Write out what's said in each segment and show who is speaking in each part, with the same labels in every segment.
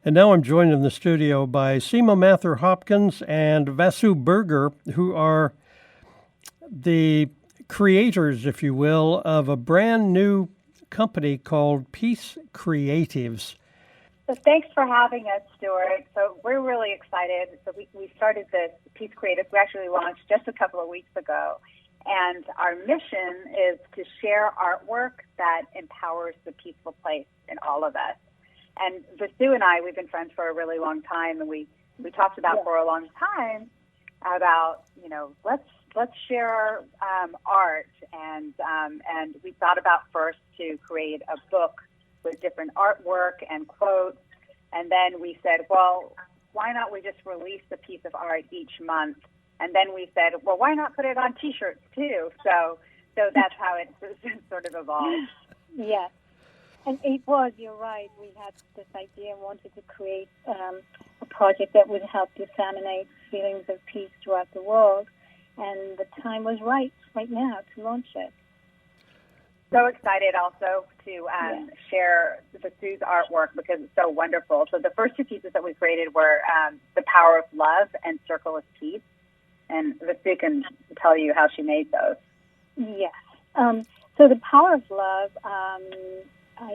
Speaker 1: And now I'm joined in the studio by Seema Mather-Hopkins and Vasu Berger, who are the creators, if you will, of a brand new company called Peace Creatives.
Speaker 2: So thanks for having us, Stuart. So we're really excited. So we started this Peace Creatives. We actually launched just a couple of weeks ago. And our mission is to share artwork that empowers the peaceful place in all of us. And Vasu and I, we've been friends for a really long time, and we talked about for a long time about, let's share our art. And we thought about first to create a book with different artwork and quotes. And then we said, well, why not we just release a piece of art each month? And then we said, well, why not put it on T-shirts too? So that's how it sort of evolved.
Speaker 3: Yes. And it was, you're right, we had this idea and wanted to create a project that would help disseminate feelings of peace throughout the world. And the time was right now to launch it.
Speaker 2: So excited also to share Vasu's artwork because it's so wonderful. So the first two pieces that we created were The Power of Love and Circle of Peace. And Vasu can tell you how she made those.
Speaker 3: Yes. So The Power of Love,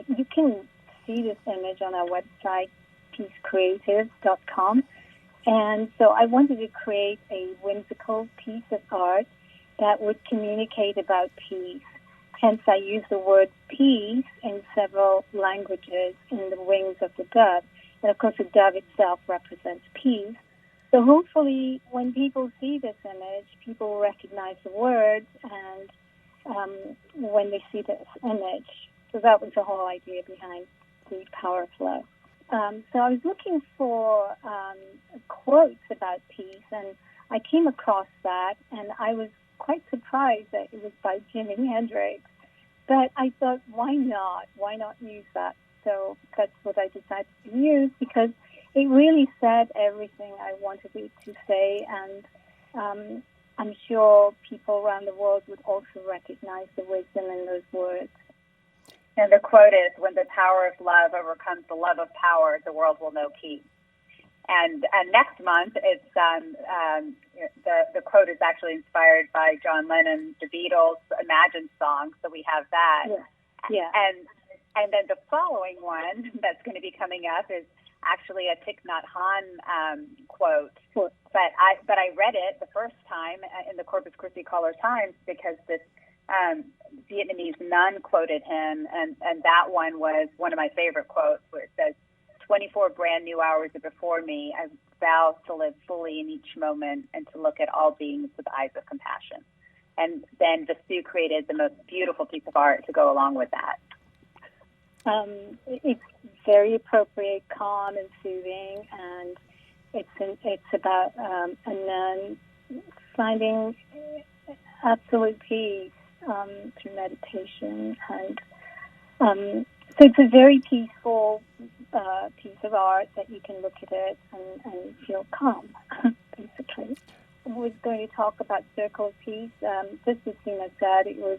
Speaker 3: you can see this image on our website, peacecreatives.com. And so I wanted to create a whimsical piece of art that would communicate about peace. Hence, I use the word peace in several languages in the wings of the dove. And, of course, the dove itself represents peace. So hopefully when people see this image, people will recognize the words and when they see this image. So that was the whole idea behind the Power of Love. So I was looking for quotes about peace, and I came across that, and I was quite surprised that it was by Jimi Hendrix. But I thought, why not? Why not use that? So that's what I decided to use because it really said everything I wanted it to say, and I'm sure people around the world would also recognize the wisdom in those words.
Speaker 2: And the quote is, when the power of love overcomes the love of power, the world will know peace. And next month, it's the quote is actually inspired by John Lennon, the Beatles' Imagine song, so we have that.
Speaker 3: Yeah.
Speaker 2: And then the following one that's going to be coming up is actually a Thich Nhat Hanh quote.
Speaker 3: Sure.
Speaker 2: But I read it the first time in the Corpus Christi Caller-Times because this Vietnamese nun quoted him, and that one was one of my favorite quotes where it says, 24 brand new hours are before me. I vow to live fully in each moment and to look at all beings with eyes of compassion. And then Vasu created the most beautiful piece of art to go along with that.
Speaker 3: It's very appropriate, calm and soothing, and it's about a nun finding absolute peace through meditation, and so it's a very peaceful piece of art that you can look at it and feel calm, basically. We're going to talk about Circle of Peace. Just as Seema said, it was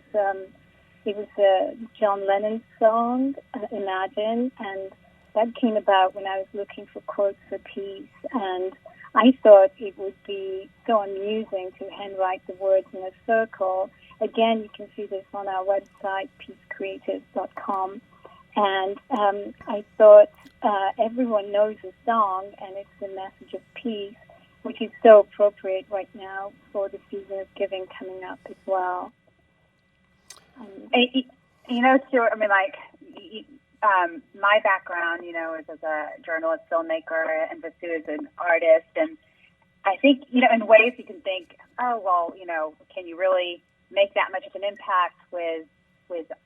Speaker 3: John Lennon's song, Imagine, and that came about when I was looking for quotes for peace, and I thought it would be so amusing to handwrite the words in a circle. Again, you can see this on our website, peacecreatives.com. And I thought everyone knows the song, and it's the message of peace, which is so appropriate right now for the season of giving coming up as well.
Speaker 2: Stuart, I mean, my background, is as a journalist, filmmaker, and Vasu is an artist. And I think, in ways you can think, oh, well, can you really make that much of an impact with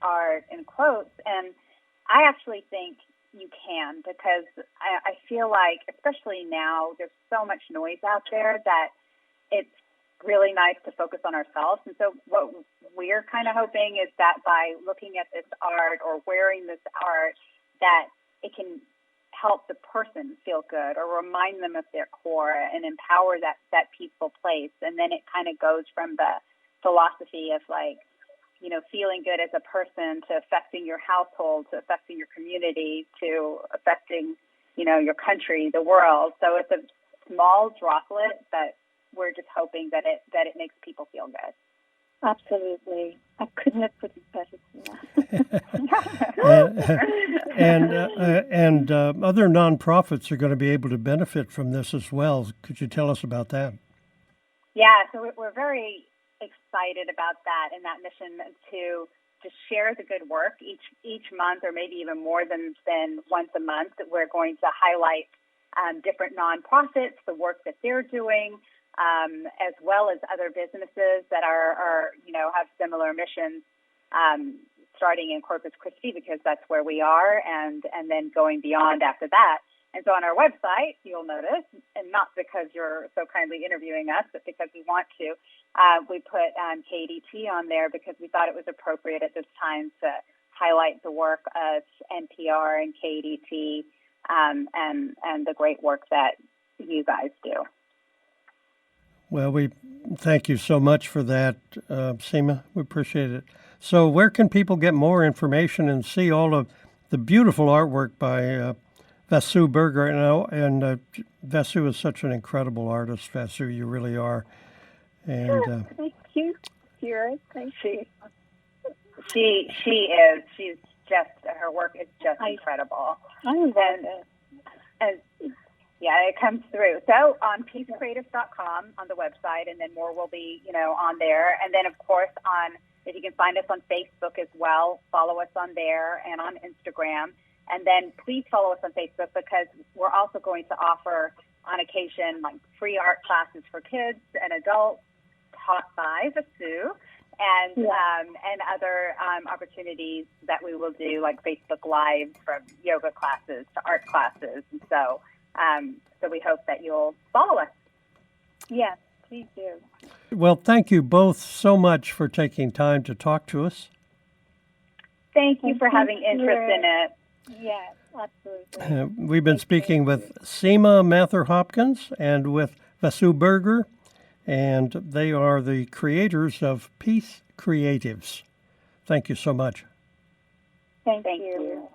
Speaker 2: art and quotes? And I actually think you can, because I feel like, especially now, there's so much noise out there that it's really nice to focus on ourselves. And so what we're kind of hoping is that by looking at this art or wearing this art, that it can help the person feel good or remind them of their core and empower that peaceful place. And then it kind of goes from the philosophy of feeling good as a person to affecting your household, to affecting your community, to affecting, your country, the world. So it's a small droplet, but we're just hoping that it makes people feel good.
Speaker 3: Absolutely. I couldn't have put it better than that.
Speaker 1: And other nonprofits are going to be able to benefit from this as well. Could you tell us about that?
Speaker 2: Yeah, so we're very excited about that and that mission to share the good work each month, or maybe even more than once a month. We're going to highlight different nonprofits, the work that they're doing, as well as other businesses that are have similar missions, starting in Corpus Christi, because that's where we are, and then going beyond after that. And so on our website, you'll notice, and not because you're so kindly interviewing us, but because we want to, we put KEDT on there because we thought it was appropriate at this time to highlight the work of NPR and KEDT, and the great work that you guys do.
Speaker 1: Well, we thank you so much for that, Seema. We appreciate it. So where can people get more information and see all of the beautiful artwork by Vasu Berger? And Vasu is such an incredible artist. Vasu, you really are. And
Speaker 3: thank you, Stuart. Thank you.
Speaker 2: She is. She's just, her work is just incredible.
Speaker 3: I love it.
Speaker 2: And yeah, it comes through. So on peacecreatives.com on the website, and then more will be, on there. And then, of course, if you can find us on Facebook as well, follow us on there, and on Instagram. And then please follow us on Facebook, because we're also going to offer on occasion like free art classes for kids and adults taught by Vasu, and other opportunities that we will do, like Facebook Live, from yoga classes to art classes. And so we hope that you'll follow us.
Speaker 3: Yes, please do.
Speaker 1: well, thank you both so much for taking time to talk to us.
Speaker 2: Thank you for having interest in it.
Speaker 3: Yes, absolutely.
Speaker 1: We've been speaking with Seema Mather-Hopkins and with Vasu Berger, and they are the creators of Peace Creatives. Thank you so much.
Speaker 3: Thank you.